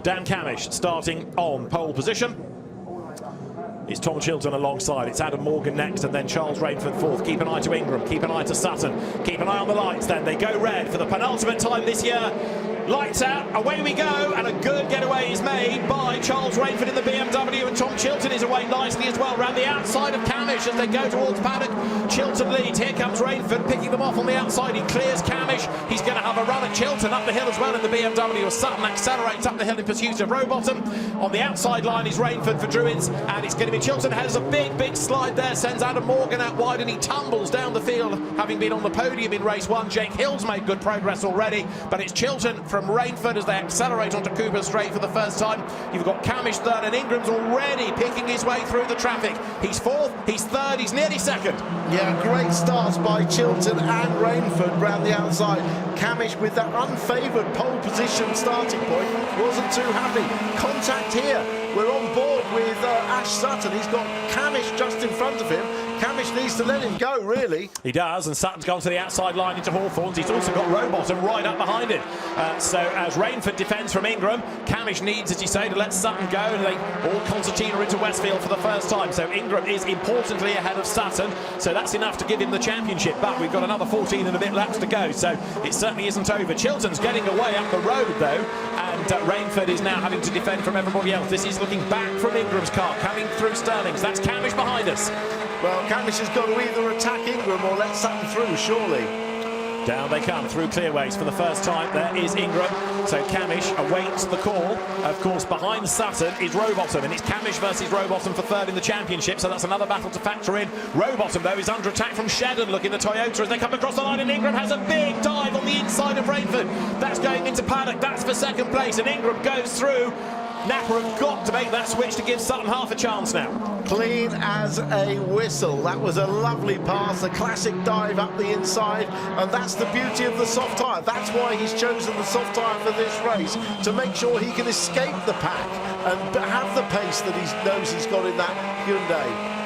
Dan Cammish starting on pole position. It's Tom Chilton alongside. It's Adam Morgan next, and then Charles Rainford fourth. Keep an eye to Ingram. Keep an eye to Sutton. Keep an eye on the lights. Then they go red for the penultimate time this year. Lights out, away we go, and a good getaway is made by Charles Rainford in the BMW, and Tom Chilton is away nicely as well, round the outside of Cammish as they go towards paddock. Chilton leads, here comes Rainford, picking them off on the outside, he clears Cammish, he's going to have a run at Chilton up the hill as well in the BMW, as Sutton accelerates up the hill in pursuit of Rowbottom. On the outside line is Rainford for Druids, and it's going to be Chilton has a big slide there, sends Adam Morgan out wide, and he tumbles down the field, having been on the podium in race one. Jake Hill's made good progress already, but it's Chilton from Rainford as they accelerate onto Cooper Straight for the first time. You've got Cammish third, and Ingram's already picking his way through the traffic. He's fourth, he's third, he's nearly second. Yeah, great starts by Chilton and Rainford round the outside. Cammish with that unfavoured pole position starting point wasn't too happy. Contact here. We're on board with Ash Sutton. He's got Cammish just in front of him. Cammish needs to let him go, really. He does, and Sutton's gone to the outside line into Hawthorns. He's also got Rowbottom right up behind him. So as Rainford defends from Ingram, Cammish needs, as you say, to let Sutton go, and they all concertina into Westfield for the first time. So Ingram is importantly ahead of Sutton, so that's enough to give him the championship. But we've got another 14 and a bit laps to go, so it certainly isn't over. Chilton's getting away up the road, though, and Rainford is now having to defend from everybody else. This is looking back from Ingram's car, coming through Sterling's. That's Cammish behind us. Well, Cammish has got to either attack Ingram or let Sutton through, surely. Down they come through clearways for the first time. There is Ingram. So Cammish awaits the call. Of course, behind Sutton is Rowbottom, and it's Cammish versus Rowbottom for third in the championship. So that's another battle to factor in. Rowbottom, though, is under attack from Shetton. Look in the Toyota as they come across the line, and Ingram has a big dive on the inside of Rainford. That's going into paddock. That's for second place, and Ingram goes through. NAPA have got to make that switch to give Sutton half a chance now. Clean as a whistle. That was a lovely pass, a classic dive up the inside, and that's the beauty of the soft tyre. That's why he's chosen the soft tyre for this race, to make sure he can escape the pack and have the pace that he knows he's got in that Hyundai.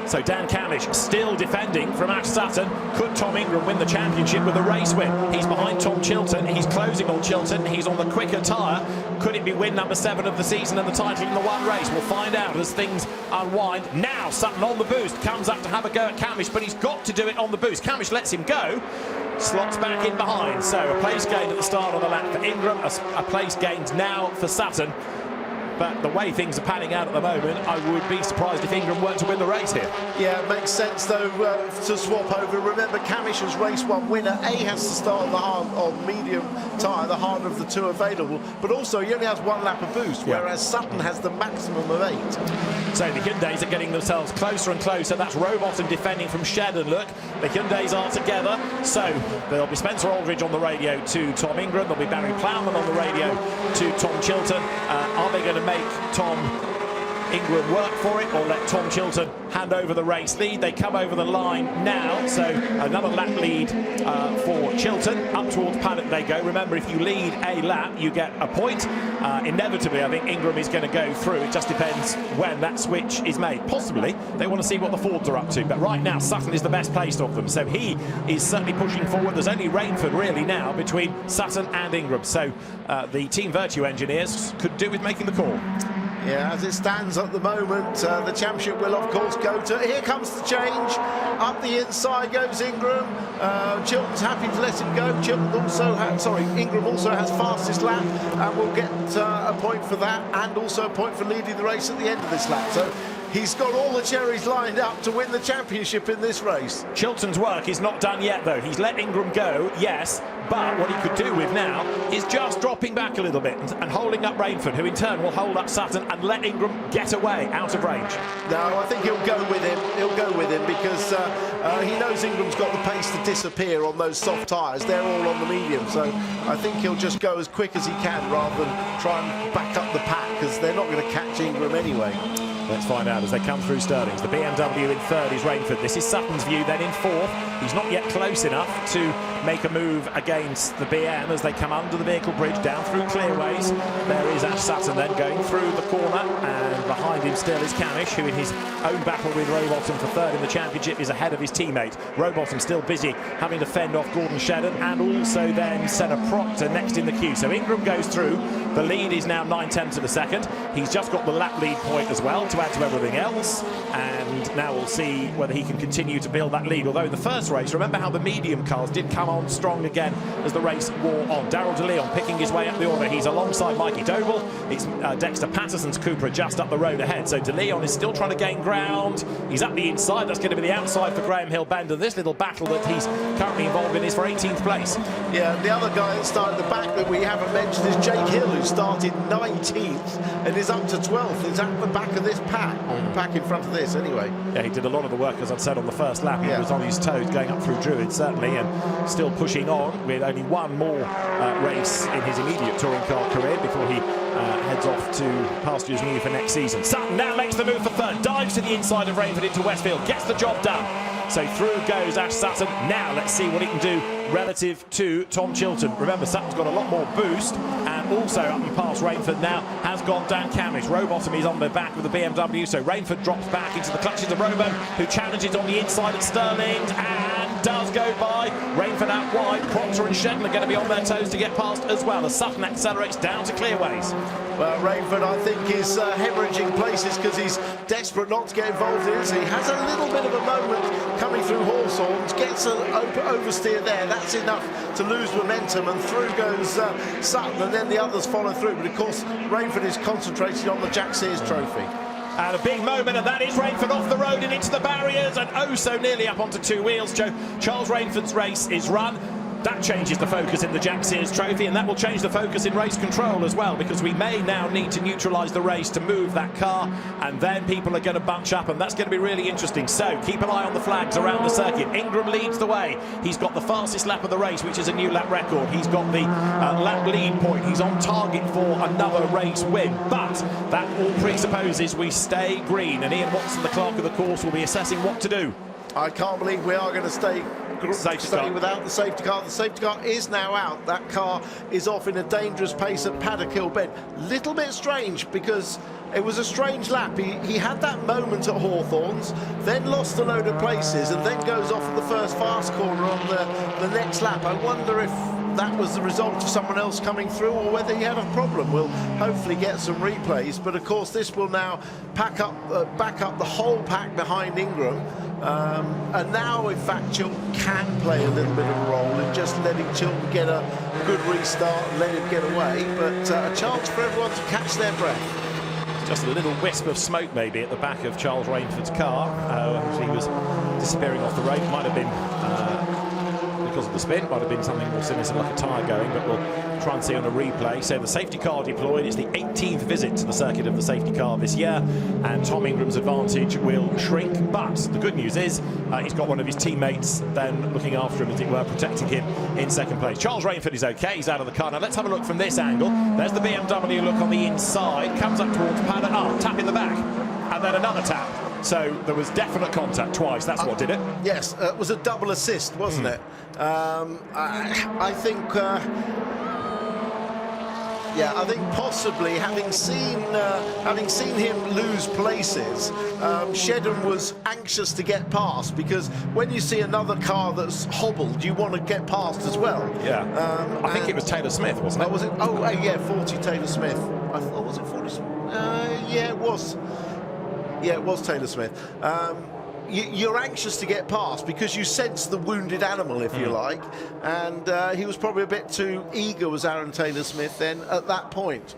So Dan Cammish still defending from Ash Sutton. Could Tom Ingram win the championship with a race win? He's behind Tom Chilton. He's closing on Chilton. He's on the quicker tyre. Could it be win number 7 of the season and the title in the one race? We'll find out as things unwind. Now Sutton on the boost. Comes up to have a go at Cammish, but he's got to do it on the boost. Cammish lets him go. Slots back in behind. So a place gained at the start of the lap for Ingram. A place gained now for Sutton. But the way things are panning out at the moment, I would be surprised if Ingram weren't to win the race here. Yeah, it makes sense, though, to swap over. Remember, Cammish was race 1 winner. A has to start on the hard, on medium tyre, the harder of the two available. But also, he only has 1 lap of boost, whereas Sutton has the maximum of 8. So the Hyundais are getting themselves closer and closer. That's Rowbottom defending from Shetton. Look, the Hyundais are together. So there'll be Spencer Aldridge on the radio to Tom Ingram. There'll be Barry Plowman on the radio to Tom Chilton. Are they going to make Tom Ingram work for it, or let Tom Chilton hand over the race lead? They come over the line now, so another lap lead for Chilton. Up towards paddock they go. Remember, if you lead a lap, you get a point. Inevitably, I think Ingram is going to go through. It just depends when that switch is made. Possibly, they want to see what the Fords are up to. But right now, Sutton is the best placed of them, so he is certainly pushing forward. There's only Rainford really now between Sutton and Ingram. So the Team VERTU engineers could do with making the call. Yeah, as it stands at the moment, the championship will, of course, go to... Here comes the change. Up the inside goes Ingram. Chilton's happy to let him go. Chilton also has... Sorry, Ingram also has fastest lap, and will get a point for that, and also a point for leading the race at the end of this lap. So he's got all the cherries lined up to win the championship in this race. Chilton's work is not done yet, though. He's let Ingram go, yes, but what he could do with now is just dropping back a little bit and holding up Rainford, who in turn will hold up Sutton and let Ingram get away out of range. No, I think he'll go with him. He'll go with him because he knows Ingram's got the pace to disappear on those soft tyres. They're all on the medium, so I think he'll just go as quick as he can rather than try and back up the pack, because they're not going to catch Ingram anyway. Let's find out as they come through Sterling's. The BMW in third is Rainford. This is Sutton's view, then in fourth. He's not yet close enough to make a move against gains the BM as they come under the vehicle bridge, down through clearways. There is Ash Sutton then going through the corner, and behind him still is Cammish, who in his own battle with Rowbottom for third in the championship is ahead of his teammate. Rowbottom still busy having to fend off Gordon Shedden, and also then Senna Proctor next in the queue. So Ingram goes through. The lead is now 9/10 of a second. He's just got the lap lead point as well to add to everything else, and now we'll see whether he can continue to build that lead. Although in the first race, remember how the medium cars did come on strong again as the race wore on. Daryl De Leon picking his way up the order. He's alongside Mikey Doble. It's Dexter Patterson's Cooper just up the road ahead. So De Leon is still trying to gain ground. He's up the inside. That's going to be the outside for Graham Hill-Bender. This little battle that he's currently involved in is for 18th place. Yeah, the other guy that started the back that we haven't mentioned is Jake Hill, who started 19th and is up to 12th. He's at the back of this pack, or the pack in front of this anyway. Yeah, he did a lot of the work, as I've said, on the first lap. He was on his toes going up through Druid, certainly, and still pushing on with only one more race in his immediate touring car career before he heads off to pastures new for next season. Sutton now makes the move for third, dives to the inside of Rainford into Westfield, gets the job done. So through goes Ash Sutton. Now let's see what he can do relative to Tom Chilton. Remember, Sutton's got a lot more boost, and also up and past Rainford now has gone Dan Cammish. Rowbottom is on the back with the BMW, so Rainford drops back into the clutches of Roban, who challenges on the inside at Sterling's and does go by. Rainford out wide. Proctor and Chilton are going to be on their toes to get past as well as Sutton accelerates down to clearways. Well, Rainford, I think, is hemorrhaging places because he's desperate not to get involved in it. So he has a little bit of a moment coming through Hawthorns, gets an oversteer there. That's enough to lose momentum, and through goes Sutton, and then the others follow through. But of course, Rainford is concentrated on the Jack Sears Trophy. And a big moment, and that is Rainford off the road and into the barriers, and oh so nearly up onto two wheels. Charles Rainford's race is run. That changes the focus in the Jack Sears Trophy, and that will change the focus in race control as well, because we may now need to neutralise the race to move that car, and then people are going to bunch up, and that's going to be really interesting. So keep an eye on the flags around the circuit. Ingram leads the way. He's got the fastest lap of the race, which is a new lap record. He's got the lap lead point. He's on target for another race win, but that all presupposes we stay green, and Ian Watson, the clerk of the course, will be assessing what to do. I can't believe we are going to stay without the safety car. The safety car is now out. That car is off in a dangerous pace at Paddock Hill Bend. Little bit strange, because it was a strange lap. He had that moment at Hawthorns, then lost a load of places, and then goes off at the first fast corner on the next lap. I wonder if that was the result of someone else coming through, or whether he had a problem. We'll hopefully get some replays, but of course this will now back up the whole pack behind Ingram, and now in fact Chilton can play a little bit of a role in just letting Chilton get a good restart and let him get away, but a chance for everyone to catch their breath. Just a little wisp of smoke maybe at the back of Charles Rainford's car as he was disappearing off the road. Might have been because of the spin, might have been something more sinister like a tyre going, but we'll try and see on a replay. So the safety car deployed. It's the 18th visit to the circuit of the safety car this year, and Tom Ingram's advantage will shrink, but the good news is he's got one of his teammates then looking after him, as it were, protecting him in second place. Charles Rainford is okay, he's out of the car. Now let's have a look from this angle. There's the BMW look on the inside, comes up towards Paddock, tap in the back, and then another tap. So there was definite contact twice. That's what did it. Yes, it was a double assist, wasn't it? I think, yeah, I think possibly having seen him lose places, Shedden was anxious to get past, because when you see another car that's hobbled, you want to get past as well. Yeah. I think it was Taylor Smith, wasn't it? Oh, was it? Oh, yeah, 40 Taylor Smith. I thought, was it 40? Yeah, it was. Yeah, it was Taylor Smith. You're anxious to get past because you sense the wounded animal, if you like, and he was probably a bit too eager, was Aaron Taylor Smith then at that point.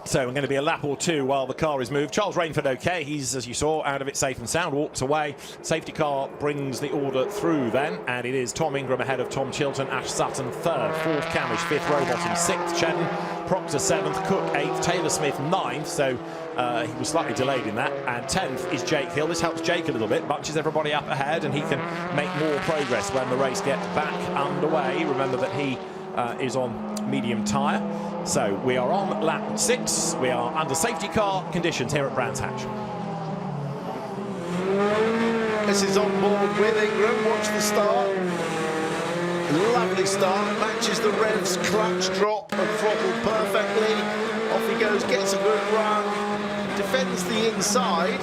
So we're going to be a lap or two while the car is moved. Charles Rainford okay, he's, as you saw, out of it safe and sound, walks away. Safety car brings the order through then, and it is Tom Ingram ahead of Tom Chilton, Ash Sutton third, fourth Cammish, fifth Rowbottom, sixth Chedden, Proctor seventh, Cook eighth, Taylor Smith ninth, so he was slightly delayed in that, and 10th is Jake Hill. This helps Jake a little bit, bunches everybody up ahead, and he can make more progress when the race gets back underway. Remember that he is on medium tyre. So we are on lap 6. We are under safety car conditions here at Brands Hatch. This is on board with Ingram. Watch the start. Lovely start, matches the revs, clutch, drop and throttle perfectly. Off he goes, gets a good run, defends the inside.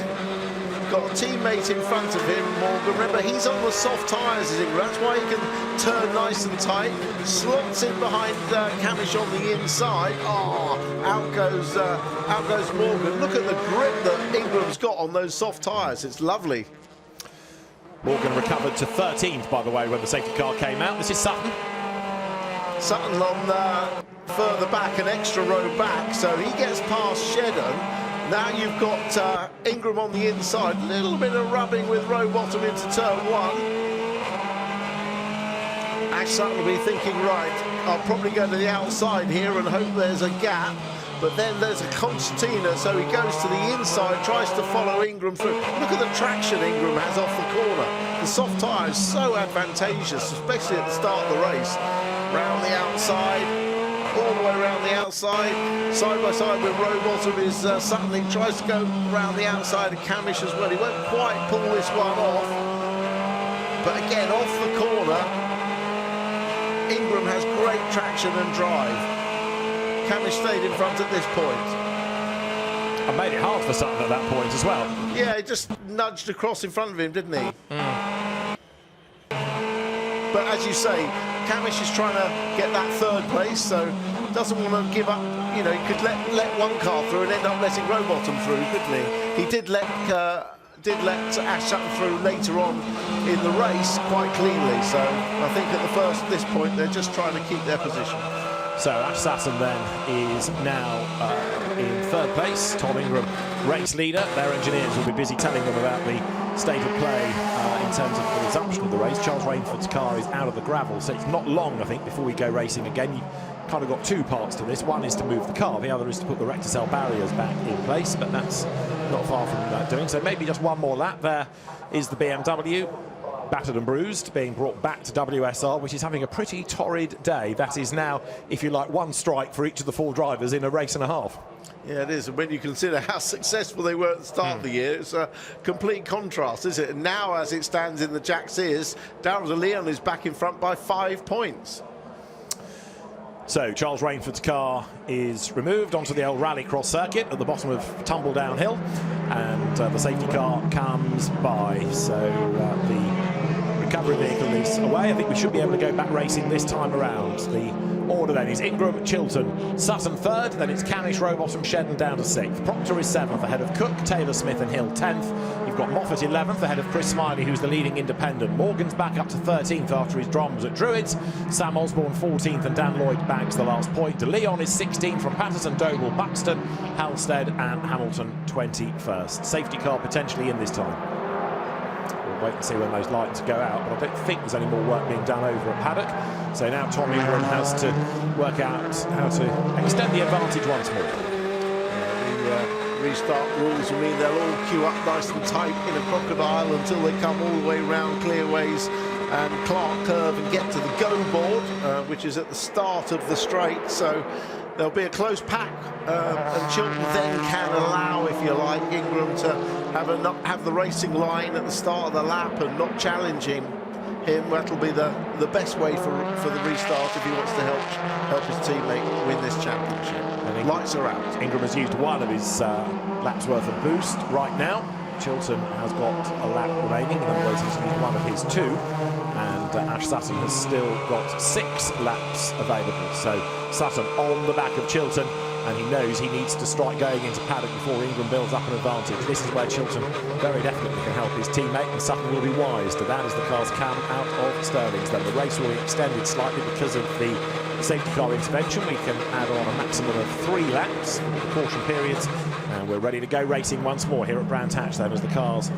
Got a teammate in front of him, Morgan. Remember, he's on the soft tyres as Ingram. That's why he can turn nice and tight. Slots in behind Cammish on the inside. Out goes Morgan. Look at the grip that Ingram's got on those soft tyres. It's lovely. Morgan recovered to 13th, by the way, when the safety car came out. This is Sutton. Sutton on further back, an extra row back, so he gets past Chilton. Now you've got Ingram on the inside, a little bit of rubbing with row bottom into turn one. Ash Sutton will be thinking, right, I'll probably go to the outside here and hope there's a gap. But then there's a concertina, so he goes to the inside, tries to follow Ingram through. Look at the traction Ingram has off the corner. The soft tyre is so advantageous, especially at the start of the race. Round the outside. All the way around the outside, side by side with row bottom is Sutton. He tries to go around the outside of Cammish as well. He won't quite pull this one off, but again off the corner, Ingram has great traction and drive. Cammish stayed in front at this point. I made it hard for Sutton at that point as well. Yeah, he just nudged across in front of him, didn't he? But as you say, Cammish is trying to get that third place, so doesn't want to give up. You know, he could let one car through and end up letting row bottom through, couldn't he? He did let Ash Sutton through later on in the race quite cleanly. So I think at this point they're just trying to keep their position. So Ash Sutton then is now in third place. Tom Ingram, race leader. Their engineers will be busy telling them about the state of play in terms of the resumption of the race. Charles Rainford's car is out of the gravel, so it's not long, I think, before we go racing again. You've kind of got two parts to this. One is to move the car, the other is to put the rector barriers back in place, but that's not far from doing. So maybe just one more lap. There is the BMW, battered and bruised, being brought back to WSR, which is having a pretty torrid day. That is now, if you like, one strike for each of the four drivers in a race and a half. Yeah, it is. And when you consider how successful they were at the start of the year, it's a complete contrast, isn't it? And now, as it stands in the Jack's ears, Darrell de Leon is back in front by 5 points. So Charles Rainford's car is removed onto the old rallycross circuit at the bottom of Tumble Down Hill, and the safety car comes by. So the recovery vehicle is away. I think we should be able to go back racing this time around. The order then is Ingram, Chilton, Sutton third, then it's Cammish, Rowbottom, Chilton down to 6th. Proctor is 7th, ahead of Cook, Taylor, Smith and Hill 10th. You've got Moffat 11th, ahead of Chris Smiley, who's the leading independent. Morgan's back up to 13th after his dramas at Druids. Sam Osborne 14th, and Dan Lloyd bags the last point. De Leon is 16th from Patterson, Doble, Buxton, Halstead and Hamilton 21st. Safety car potentially in this time. Wait and see when those lights go out, but I don't think there's any more work being done over at paddock. So now Tom Ingram has to work out how to extend the advantage once more. The restart rules will mean they'll all queue up nice and tight in a crocodile until they come all the way round Clearways and Clark Curve and get to the go board, which is at the start of the straight. So there'll be a close pack, and Chilton then can allow, if you like, Ingram to have the racing line at the start of the lap and not challenging him. That'll be the best way for the restart if he wants to help his teammate win this championship. Lights are out. Ingram has used one of his laps worth of boost right now. Chilton has got a lap remaining, in other words, he's used one of his 2, and Ash Sutton has still got 6 laps available. So Sutton on the back of Chilton, and he knows he needs to strike going into paddock before Ingram builds up an advantage. This is where Chilton very definitely can help his teammate, and Sutton will be wise to that as the cars come out of Stirling's. Then the race will be extended slightly because of the safety car intervention. We can add on a maximum of 3 laps for the caution periods, and we're ready to go racing once more here at Brands Hatch then as the cars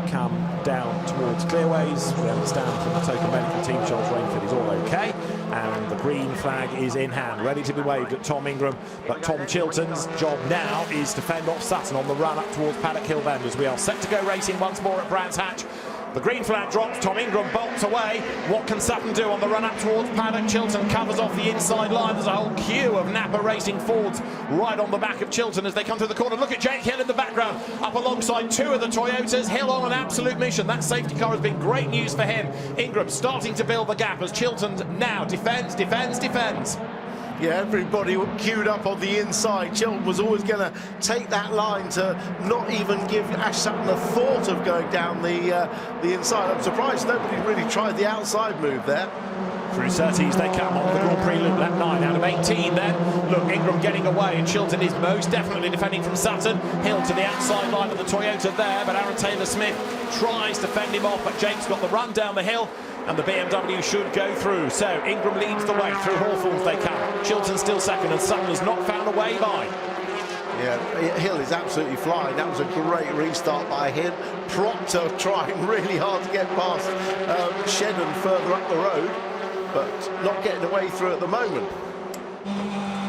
come down towards Clearways. We understand from the Total Medical team Charles Rainford is all okay, and the green flag is in hand, ready to be waved at Tom Ingram. But Tom Chilton's job now is to fend off Sutton on the run up towards Paddock Hill Bend as we are set to go racing once more at Brands Hatch. The green flag drops, Tom Ingram bolts away. What can Sutton do on the run up towards paddock? Chilton covers off the inside line. There's a whole queue of NAPA racing Fords right on the back of Chilton as they come through the corner. Look at Jake Hill in the background, up alongside two of the Toyotas. Hill on an absolute mission. That safety car has been great news for him. Ingram starting to build the gap as Chilton now defends. Yeah, everybody queued up on the inside. Chilton was always going to take that line to not even give Ash Sutton a thought of going down the inside. I'm surprised nobody really tried the outside move there. Through Surtees they come on the Grand Prix loop, lap 9 out of 18 then. Look, Ingram getting away and Chilton is most definitely defending from Sutton. Hill to the outside line of the Toyota there, but Aaron Taylor-Smith tries to fend him off, but Jake's got the run down the hill and the BMW should go through. So Ingram leads the way, through Hawthorns they come. Chilton still second and Sutton has not found a way by. Yeah, Hill is absolutely flying. That was a great restart by him. Proctor trying really hard to get past Shedden further up the road, but not getting away through at the moment.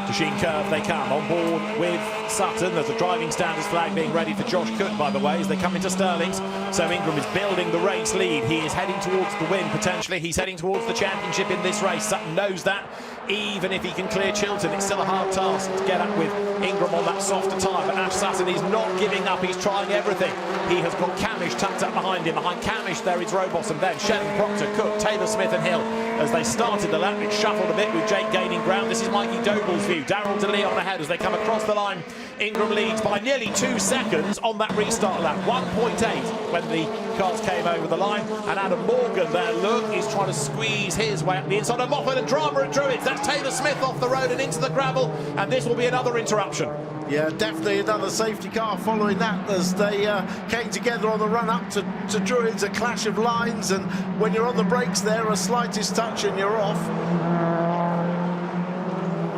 To Sheen Curve they come, on board with Sutton. There's a driving standards flag being ready for Josh Cook, by the way, as they come into Stirling's. So Ingram is building the race lead. He is heading towards the win, potentially. He's heading towards the championship in this race. Sutton knows that. Even if he can clear Chilton, it's still a hard task to get up with Ingram on that softer tyre. But Ash Sutton is not giving up. He's trying everything. He has got Cammish tucked up behind him. Behind Cammish, there is Robos and then Shedden, Proctor, Cook, Taylor-Smith and Hill. As they started the lap, it shuffled a bit with Jake gaining ground. This is Mikey Doble's view. Darrell De Leon ahead as they come across the line. Ingram leads by nearly 2 seconds on that restart lap. 1.8 when the cars came over the line. And Adam Morgan there, look, he's trying to squeeze his way up the inside of Moffat and drama at Druids. That's Taylor-Smith off the road and into the gravel. And this will be another interruption. Yeah, definitely another safety car following that as they came together on the run up to Druids. A clash of lines, and when you're on the brakes there, a slightest touch and you're off.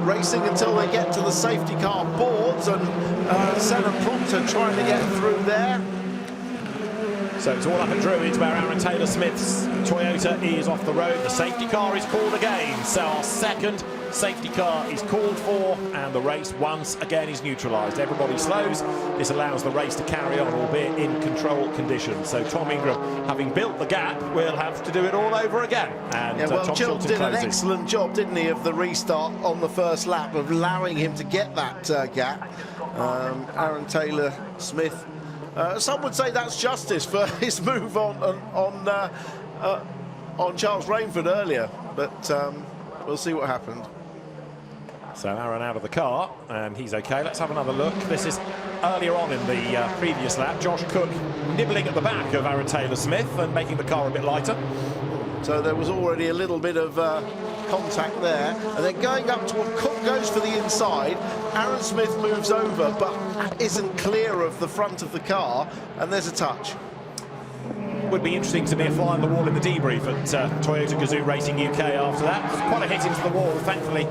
Racing until they get to the safety car boards, and Senna Proctor trying to get through there. So it's all up at Druids where Aaron Taylor-Smith's Toyota is off the road. The safety car is called again. So our second safety car is called for and the race once again is neutralised. Everybody slows. This allows the race to carry on, albeit in control conditions. So Tom Ingram, having built the gap, will have to do it all over again. And yeah, well, Tom Chilton did an excellent job, didn't he, of the restart on the first lap, of allowing him to get that gap. Aaron Taylor-Smith, some would say that's justice for his move on Charles Rainford earlier, but we'll see what happened. So Aaron out of the car, and he's okay. Let's have another look. This is earlier on in the previous lap. Josh Cook nibbling at the back of Aaron Taylor-Smith and making the car a bit lighter. So there was already a little bit of contact there. And then going up toward Cook goes for the inside. Aaron Smith moves over, but isn't clear of the front of the car. And there's a touch. Would be interesting to be a fly on the wall in the debrief at Toyota Gazoo Racing UK after that. Quite a hit into the wall, thankfully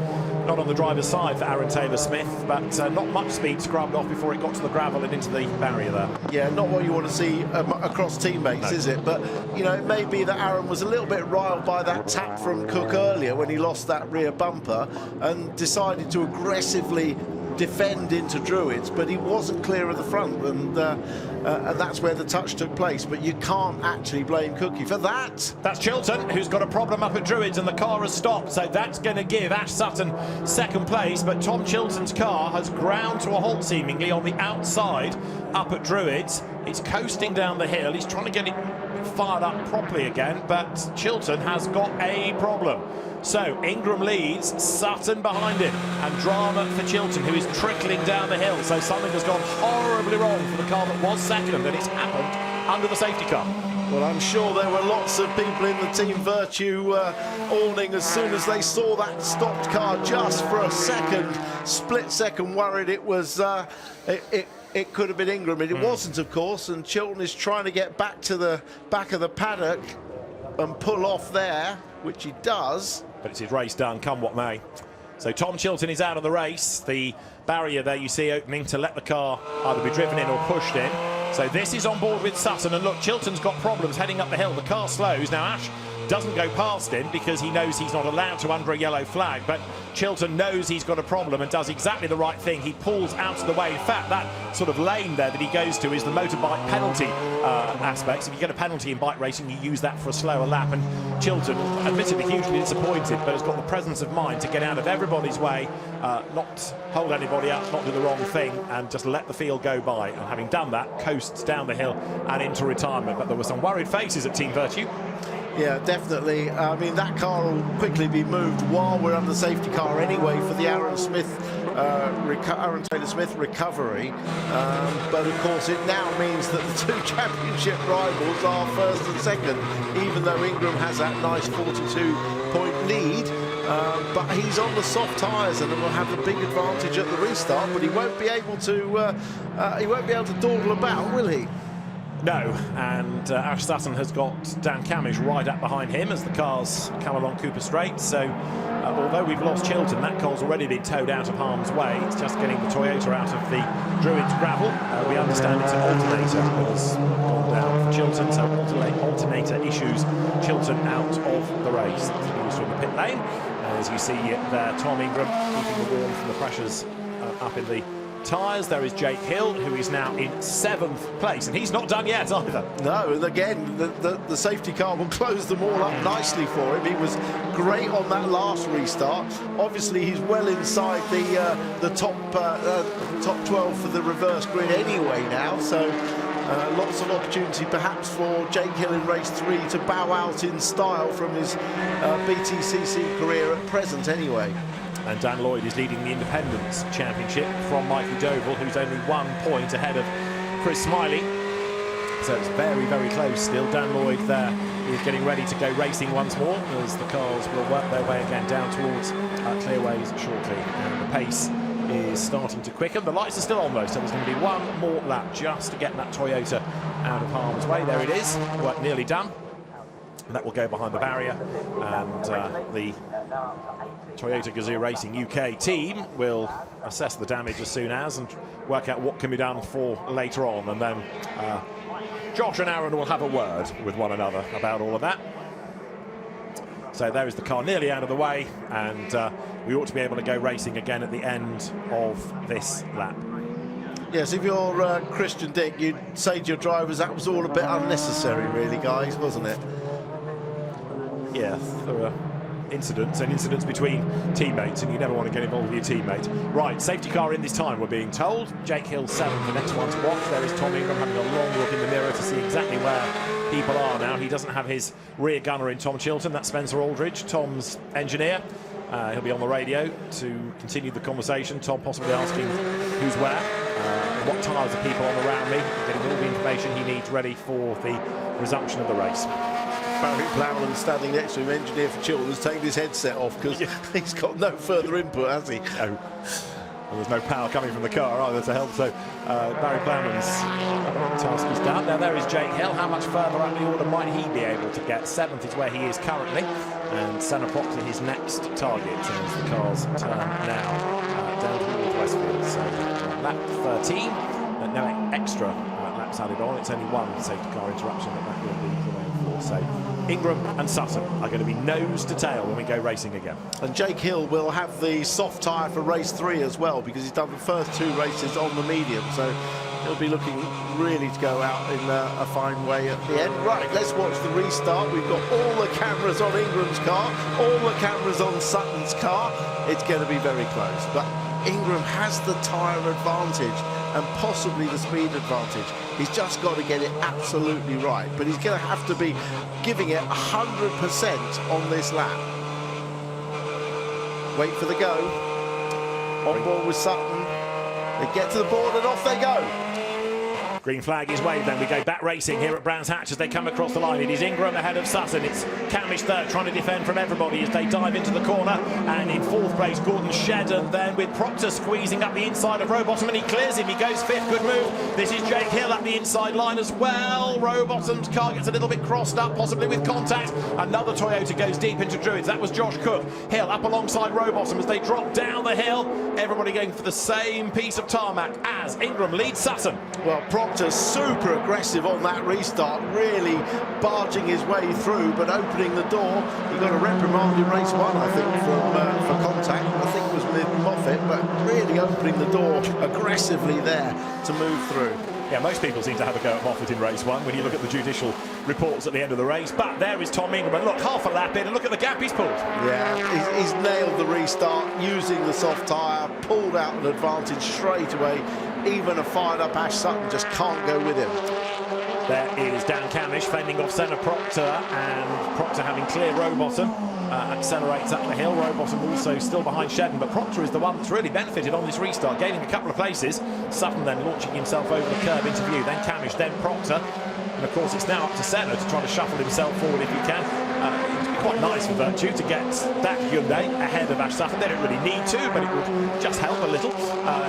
not on the driver's side for Aaron Taylor-Smith, but not much speed scrubbed off before it got to the gravel and into the barrier there. Yeah, not what you want to see across teammates, no. Is it? But, you know, it may be that Aaron was a little bit riled by that tap from Cook earlier when he lost that rear bumper and decided to aggressively defend into Druids, but he wasn't clear of the front, and that's where the touch took place. But you can't actually blame Cookie for that. That's Chilton, who's got a problem up at Druids, and the car has stopped, so that's going to give Ash Sutton second place. But Tom Chilton's car has ground to a halt seemingly on the outside up at Druids. It's coasting down the hill. He's trying to get it fired up properly again, but Chilton has got a problem. So Ingram leads, Sutton behind him, and drama for Chilton, who is trickling down the hill. So something has gone horribly wrong for the car that was second, and it's happened under the safety car. Well, I'm sure there were lots of people in the Team VERTU awning as soon as they saw that stopped car, just for a second, split second, worried it was it could have been Ingram. It wasn't, of course, and Chilton is trying to get back to the back of the paddock and pull off there, which he does. But it's his race done, come what may. So Tom Chilton is out of the race. The barrier there you see opening to let the car either be driven in or pushed in. So this is on board with Sutton, and look, Chilton's got problems heading up the hill. The car slows. Now Ash doesn't go past him because he knows he's not allowed to under a yellow flag, but Chilton knows he's got a problem and does exactly the right thing. He pulls out of the way. In fact, that sort of lane there that he goes to is the motorbike penalty aspects. If you get a penalty in bike racing, you use that for a slower lap, and Chilton, admittedly hugely disappointed, but has got the presence of mind to get out of everybody's way, not hold anybody up, not do the wrong thing, and just let the field go by. And having done that, coasts down the hill and into retirement. But there were some worried faces at Team VERTU. Yeah, definitely. I mean, that car will quickly be moved while we're under safety car anyway for the Aaron Taylor-Smith recovery. But of course, it now means that the two championship rivals are first and second, even though Ingram has that nice 42-point lead. But he's on the soft tyres and will have the big advantage at the restart. But he won't be able to dawdle about, will he? No, and Ash Sutton has got Dan Cammish right up behind him as the cars come along Cooper Straight. So although we've lost Chilton, that car's already been towed out of harm's way. It's just getting the Toyota out of the Druids gravel. We understand it's an alternator that has gone down for Chilton, so alternator issues Chilton out of the race. That's news from the pit lane. As you see there, Tom Ingram keeping the warmth and the pressures up in the tyres. There is Jake Hill, who is now in 7th place, and he's not done yet either. No, and again, the safety car will close them all up nicely for him. He was great on that last restart. Obviously, he's well inside the top 12 for the reverse grid anyway now, so lots of opportunity perhaps for Jake Hill in race 3 to bow out in style from his BTCC career at present anyway. And Dan Lloyd is leading the Independents Championship from Mikey Doval, who's only 1 point ahead of Chris Smiley. So it's very, very close still. Dan Lloyd there is getting ready to go racing once more as the cars will work their way again down towards Clearways shortly. And the pace is starting to quicken. The lights are still on though, so there's going to be one more lap just to get that Toyota out of harm's way. There it is, work nearly done. And that will go behind the barrier, and the Toyota Gazoo Racing UK team will assess the damage as soon as and work out what can be done for later on, and then Josh and Aaron will have a word with one another about all of that. So there is the car nearly out of the way, and we ought to be able to go racing again at the end of this lap. Yes, if you're Christian Dick, you'd say to your drivers that was all a bit unnecessary really, guys, wasn't it? Yeah, there were incidents between teammates, and you never want to get involved with your teammate. Right, safety car in this time, we're being told. Jake Hill 7th, the next one to watch. There is Tom Ingram having a long look in the mirror to see exactly where people are now. He doesn't have his rear gunner in Tom Chilton. That's Spencer Aldridge, Tom's engineer. He'll be on the radio to continue the conversation. Tom possibly asking who's where, what tyres are people on around me, getting all the information he needs ready for the resumption of the race. Barry Plowman standing next to him, engineer for Chilton, has taken his headset off because he's got no further input, has he? No. Well, there's no power coming from the car either to help, so Barry Plowman's task is done. Now there is Jake Hill. How much further up the order might he be able to get? 7th is where he is currently, and Senna Proctor his next target as the cars turn now down towards Westfield. So lap 13, and no extra laps added on. It's only one safety car interruption that will be the way for. So Ingram and Sutton are going to be nose to tail when we go racing again. And Jake Hill will have the soft tyre for race 3 as well, because he's done the first 2 races on the medium, so he'll be looking really to go out in a fine way at the end. Right, let's watch the restart. We've got all the cameras on Ingram's car, all the cameras on Sutton's car. It's going to be very close, but Ingram has the tyre advantage and possibly the speed advantage. He's just got to get it absolutely right, but he's going to have to be giving it 100% on this lap. Wait for the go. On board with Sutton. They get to the board and off they go. Green flag is waved, then we go back racing here at Brands Hatch as they come across the line. It is Ingram ahead of Sutton. It's Cammish third, trying to defend from everybody as they dive into the corner. And in 4th place, Gordon Shedden then with Proctor squeezing up the inside of Rowbottom, and he clears him. He goes 5th, good move. This is Jake Hill up the inside line as well. Rowbottom's car gets a little bit crossed up, possibly with contact. Another Toyota goes deep into Druids. That was Josh Cook. Hill up alongside Rowbottom as they drop down the hill. Everybody going for the same piece of tarmac as Ingram leads Sutton. Well, Proctor Proctor super aggressive on that restart, really barging his way through, but opening the door. He got a reprimand in race 1, I think, for contact. I think it was with Moffat, but really opening the door aggressively there to move through. Yeah, most people seem to have a go at Moffat in race 1 when you look at the judicial reports at the end of the race. But there is Tom Ingram, and look, half a lap in, and look at the gap he's pulled. Yeah, he's nailed the restart using the soft tyre, pulled out an advantage straight away. Even a fired-up Ash Sutton just can't go with him. There is Dan Cammish fending off Senna, Proctor, and Proctor having clear Rowbottom. Accelerates up the hill. Rowbottom also still behind Shedden, but Proctor is the one that's really benefited on this restart, gaining a couple of places. Sutton then launching himself over the curb into view, then Cammish, then Proctor. And of course it's now up to Senna to try to shuffle himself forward if he can. It'd be quite nice for VERTU to get that Hyundai ahead of Ash Sutton. They don't really need to, but it would just help a little.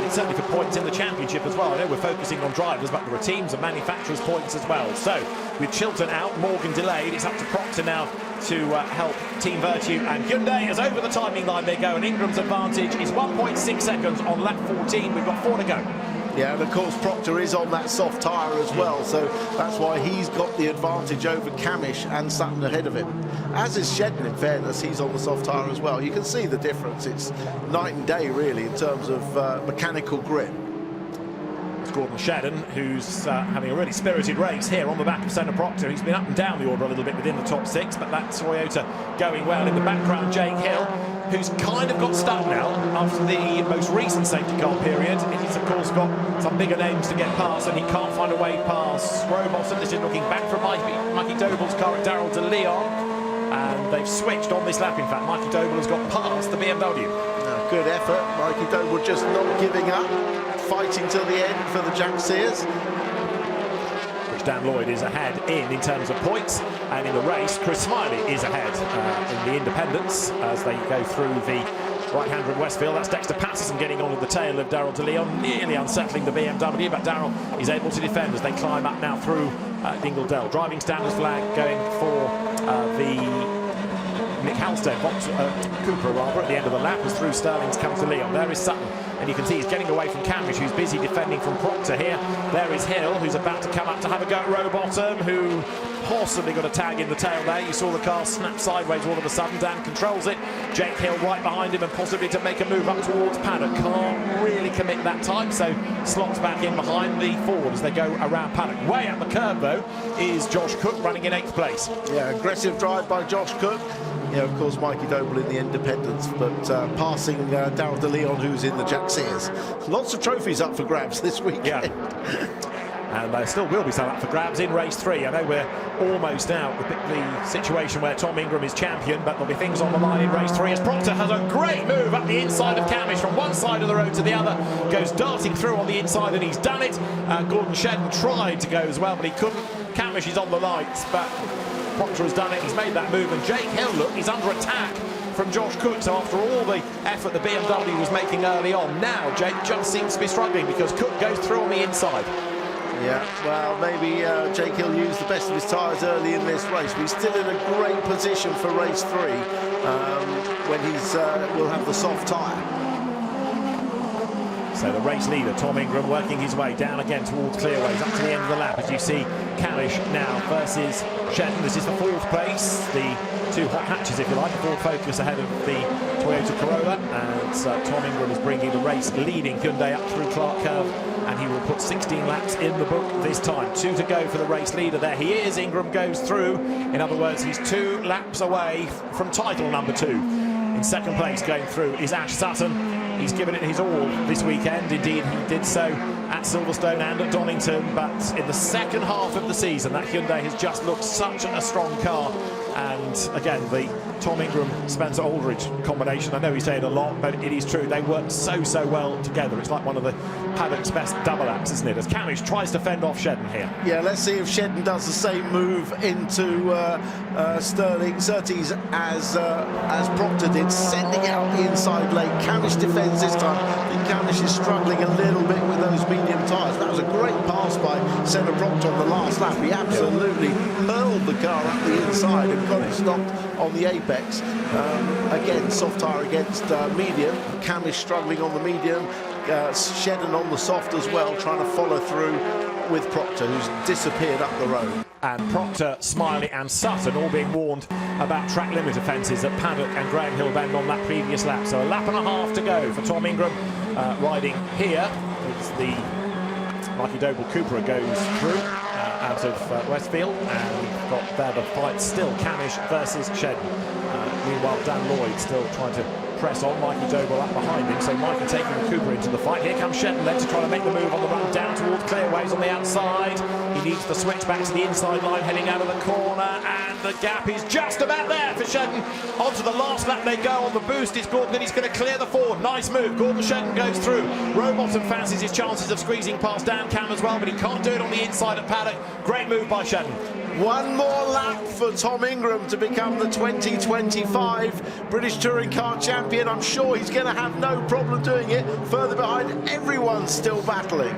It's certainly for points in the championship as well. I know we're focusing on drivers, but there are teams and manufacturers' points as well. So with Chilton out, Morgan delayed, it's up to Proctor now to help Team VERTU, and Hyundai is over the timing line they go, and Ingram's advantage is 1.6 seconds on lap 14. We've got 4 to go. Yeah, and of course Proctor is on that soft tyre as well, so that's why he's got the advantage over Cammish and Sutton ahead of him. As is Shedden, in fairness, he's on the soft tyre as well. You can see the difference. It's night and day, really, in terms of mechanical grip. Gordon Shedden, who's having a really spirited race here on the back of Senna Proctor. He's been up and down the order a little bit within the top 6, but that's Toyota going well. In the background, Jake Hill, who's kind of got stuck now after the most recent safety car period. He's, of course, got some bigger names to get past, and he can't find a way past Rowbottom. This is looking back from Mikey Doble's car at Darrell de Leon, and they've switched on this lap. In fact, Mikey Doble has got past the BMW. Good effort. Mikey Doble just not giving up, fighting till the end for the Jack Sears. Which Dan Lloyd is ahead in terms of points, and in the race Chris Smiley is ahead in the independents as they go through the right-hander at Westfield. That's Dexter Patterson getting on at the tail of Darrell de Leon, nearly unsettling the BMW, but Darrell is able to defend as they climb up now through Dingledell. Driving standards flag going for the Nick Halstead, Cooper rather, at the end of the lap as through Sterling's comes to Leon. There is Sutton, and you can see he's getting away from Cammish, who's busy defending from Proctor here. There is Hill, who's about to come up to have a go at Rowbottom, who possibly got a tag in the tail there. You saw the car snap sideways all of a sudden. Dan controls it. Jake Hill right behind him and possibly to make a move up towards Paddock. Can't really commit that time, so slots back in behind the Ford as they go around Paddock. Way up the curb, though, is Josh Cook running in 8th place. Yeah, aggressive drive by Josh Cook. Yeah, of course, Mikey Doble in the independents, but passing Darrell de Leon, who's in the Jack Sears. Lots of trophies up for grabs this weekend. Yeah. And there still will be some up for grabs in race 3. I know we're almost out with the situation where Tom Ingram is champion, but there'll be things on the line in race 3 as Proctor has a great move up the inside of Cammish from one side of the road to the other. Goes darting through on the inside, and he's done it. Gordon Shedden tried to go as well, but he couldn't. Cammish is on the lights, but Proctor has done it. He's made that move, and Jake Hill, look, he's under attack from Josh Cook. So after all the effort the BMW was making early on, now Jake just seems to be struggling because Cook goes through on the inside. Yeah, well, maybe Jake Hill used the best of his tyres early in this race, but he's still in a great position for race 3 when will have the soft tyre. So the race leader, Tom Ingram, working his way down again towards clearways up to the end of the lap as you see Cammish now versus Shedden. This is the 4th place, the 2 hot hatches, if you like, the Ford Focus ahead of the Toyota Corolla, and Tom Ingram is bringing the race leading Hyundai up through Clark Curve, and he will put 16 laps in the book this time. 2 to go for the race leader. There he is. Ingram goes through. In other words, he's 2 laps away from title number 2. In 2nd place going through is Ash Sutton. He's given it his all this weekend. Indeed, he did so at Silverstone and at Donington, but in the second half of the season, that Hyundai has just looked such a strong car. And again, the Tom Ingram, Spencer Aldridge combination, I know we say it a lot, but it is true. They work so well together. It's like one of the paddock's best double acts, isn't it? As Cammish tries to fend off Shedden here. Yeah, let's see if Shedden does the same move into Sterling Surtees as Proctor did, sending out the inside lane. Cammish defends this time. I think Cammish is struggling a little bit with those medium tyres. That was a great pass by Senna Proctor on the last lap. He absolutely hurled the car up the inside and got it stopped on the apex. Again, soft tyre against medium. Cammish struggling on the medium. Shedden on the soft as well, trying to follow through with Proctor, who's disappeared up the road. And Proctor, Smiley and Sutton all being warned about track limit offences at Paddock and Graham Hill Bend on that previous lap. So a lap and a half to go for Tom Ingram riding here. It's the Mikey Doble Cooper goes through out of Westfield, and we've got there the fight still, Cammish versus Shedden. Meanwhile, Dan Lloyd still trying to press on. Mikey Doble up behind him, so Mikey taking the Cooper into the fight. Here comes Shedden then to try to make the move on the run down towards Clearways on the outside. He needs the switch back to the inside line, heading out of the corner, and the gap is just about there for Shedden. Onto the last lap they go on the boost. It's Gordon, he's going to clear the forward. Nice move. Gordon Shedden goes through. Rowbottom fancies his chances of squeezing past Dan Cam as well, but he can't do it on the inside at Paddock. Great move by Shedden. One more lap for Tom Ingram to become the 2025 British Touring Car Champion. I'm sure he's going to have no problem doing it. Further behind, everyone's still battling.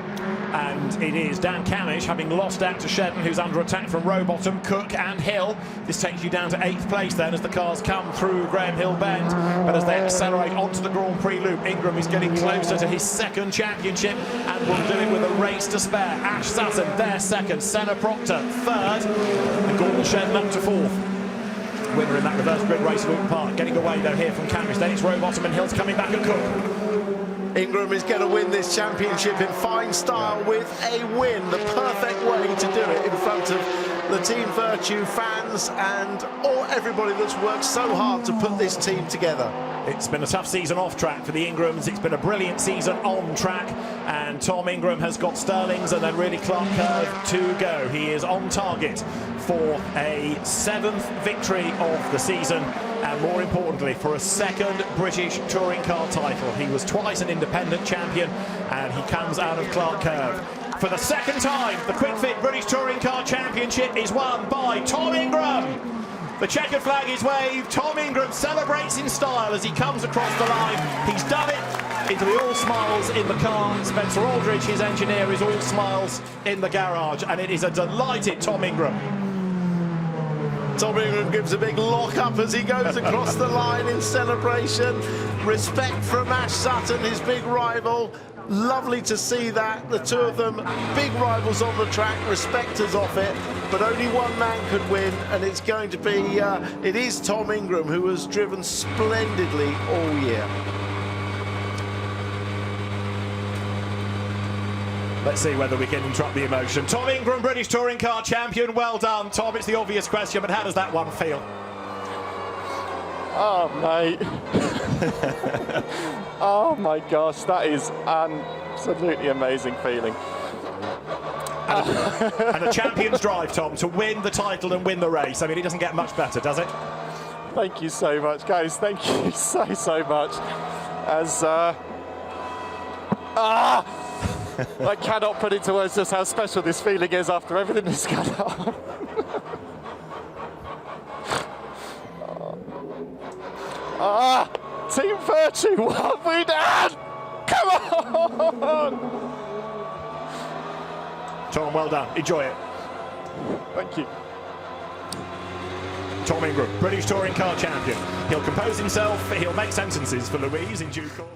And it is Dan Cammish, having lost out to Shedden, who's under attack from Rowbottom, Cook and Hill. This takes you down to 8th place then as the cars come through Graham Hill Bend. But as they accelerate onto the Grand Prix loop, Ingram is getting closer to his second championship and will do it with a race to spare. Ash Sutton, their second. Senna Proctor, third. And Gordon Shedden up to fourth. Winner in that reverse grid race at Alton Park. Getting away though here from Cammish. Then it's Rowbottom and Hill's coming back at Cook. Ingram is going to win this championship in fine style with a win. The perfect way to do it in front of the Team VERTU fans and everybody that's worked so hard to put this team together. It's been a tough season off track for the Ingrams. It's been a brilliant season on track, and Tom Ingram has got Sterling's and then really Clark Curve to go. He is on target for a 7th victory of the season, and more importantly for a 2nd British Touring Car title. He was twice an independent champion, and he comes out of Clark Curve. For the 2nd time, the Quick Fit British Touring Car Championship is won by Tom Ingram. The checkered flag is waved. Tom Ingram celebrates in style as he comes across the line. He's done it into the all smiles in the car. Spencer Aldridge, his engineer, is all smiles in the garage, and it is a delighted Tom Ingram. Tom Ingram gives a big lock-up as he goes across the line in celebration. Respect from Ash Sutton, his big rival. Lovely to see that. The two of them, big rivals on the track, respecters off it. But only one man could win, and it's going to be, it is Tom Ingram, who has driven splendidly all year. Let's see whether we can interrupt the emotion. Tom Ingram, British Touring Car Champion. Well done, Tom. It's the obvious question, but how does that one feel? Oh, mate. Oh, my gosh. That is absolutely amazing feeling. And a champion's drive, Tom, to win the title and win the race. I mean, it doesn't get much better, does it? Thank you so much, guys. Thank you so much. As I cannot put into words just how special this feeling is after everything that's gone on. Team VERTU, what have we done? Come on! Tom, well done. Enjoy it. Thank you. Tom Ingram, British Touring Car Champion. He'll compose himself, he'll make sentences for Louise in due course.